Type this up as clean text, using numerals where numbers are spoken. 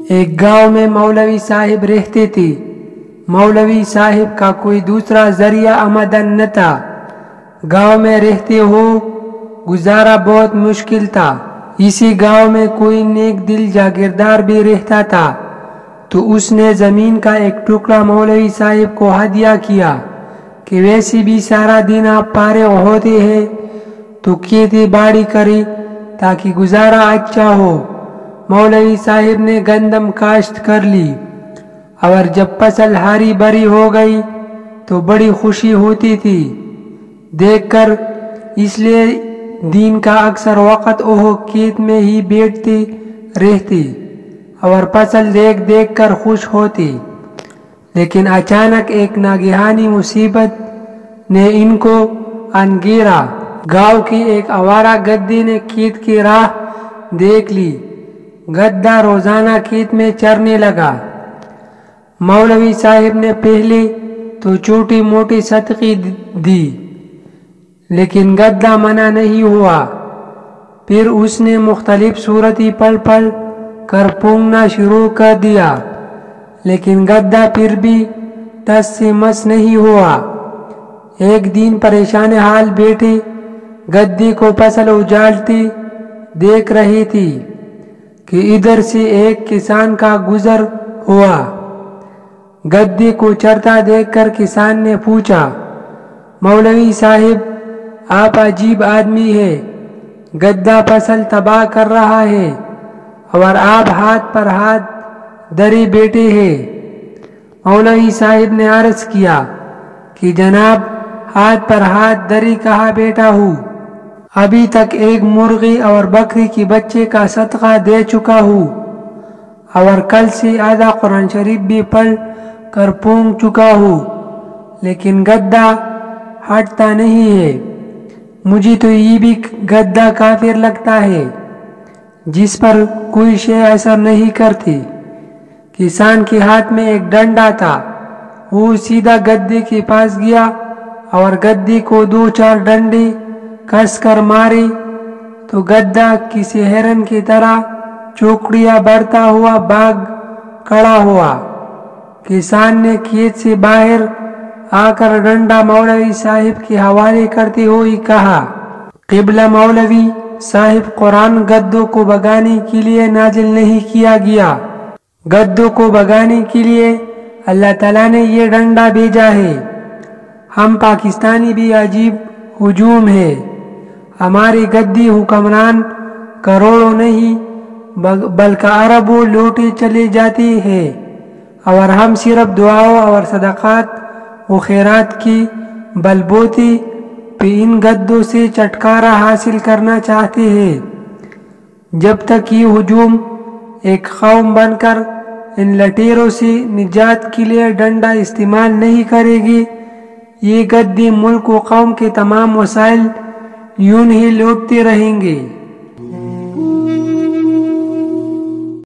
ایک گاؤں میں مولوی صاحب رہتے تھے۔ مولوی صاحب کا کوئی دوسرا ذریعہ آمدن نہ تھا۔ گاؤں میں رہتے ہو گزارا بہت مشکل تھا۔ اسی گاؤں میں کوئی نیک دل جاگیردار بھی رہتا تھا، تو اس نے زمین کا ایک ٹکڑا مولوی صاحب کو ہدیہ کیا کہ ویسے بھی سارا دن آپ فارغ ہوتے ہیں تو کھیتی باڑی کریں تاکہ گزارا اچھا ہو۔ مولوی صاحب نے گندم کاشت کر لی اور جب فصل ہری بھری ہو گئی تو بڑی خوشی ہوتی تھی دیکھ کر، اس لیے دن کا اکثر وقت وہ کھیت میں ہی بیٹھتے رہتے اور فصل دیکھ دیکھ کر خوش ہوتے۔ لیکن اچانک ایک ناگہانی مصیبت نے ان کو آن گھیرا۔ گاؤں کی ایک آوارہ گدے نے کھیت کی راہ دیکھ لی۔ گدھا روزانہ کھیت میں چرنے لگا۔ مولوی صاحب نے پہلے تو چھوٹی موٹی صدقے دی، لیکن گدھا منع نہیں ہوا۔ پھر اس نے مختلف صورتیں پڑھ پڑھ کر پونگنا شروع کر دیا، لیکن گدھا پھر بھی ٹس سے مس نہیں ہوا۔ ایک دن پریشان حال بیٹے گدھے کو فصل اجاڑتے دیکھ رہی تھی کہ ادھر سے ایک کسان کا گزر ہوا۔ گدھے کو چرتا دیکھ کر کسان نے پوچھا، مولوی صاحب آپ عجیب آدمی ہے، گدھا فصل تباہ کر رہا ہے اور آپ ہاتھ پر ہاتھ دھرے بیٹھے ہیں۔ مولوی صاحب نے عرض کیا کہ جناب، ہاتھ پر ہاتھ دھرے کہاں بیٹھا ہوں، ابھی تک ایک مرغی اور بکری کی بچے کا صدقہ دے چکا ہوں اور کل سے آدھا قرآن شریف بھی پڑھ کر پونگ چکا ہوں، لیکن گدھا ہٹتا نہیں ہے۔ مجھے تو یہ بھی گدھا کافر لگتا ہے جس پر کوئی شے اثر نہیں کرتی۔ کسان کے ہاتھ میں ایک ڈنڈا تھا، وہ سیدھا گدھے کے پاس گیا اور گدھے کو دو چار ڈنڈے کس کر مارے تو گدھا کسی ہرن کی طرح چوکڑیاں بھرتا ہوا بھاگ کھڑا ہوا۔ کسان نے کھیت سے باہر آ کر ڈنڈا مولوی صاحب کے حوالے کرتے ہوئے کہا، قبلہ مولوی صاحب، قرآن گدھوں کو بھگانے کے لیے نازل نہیں کیا گیا، گدھوں کو بھگانے کے لیے اللہ تعالیٰ نے یہ ڈنڈا بھیجا ہے۔ ہم پاکستانی بھی عجیب ہجوم ہے، ہمارے گدھی حکمران کروڑوں نہیں بلکہ اربوں لوٹے چلے جاتے ہیں، اور ہم صرف دعاؤں اور صدقات و خیرات کی بل بوتے پہ ان گدھوں سے چھٹکارا حاصل کرنا چاہتے ہیں۔ جب تک یہ ہجوم ایک قوم بن کر ان لٹیروں سے نجات کے لیے ڈنڈا استعمال نہیں کرے گی، یہ گدھے ملک و قوم کے تمام وسائل یوں ہی لوٹتے رہیں گے۔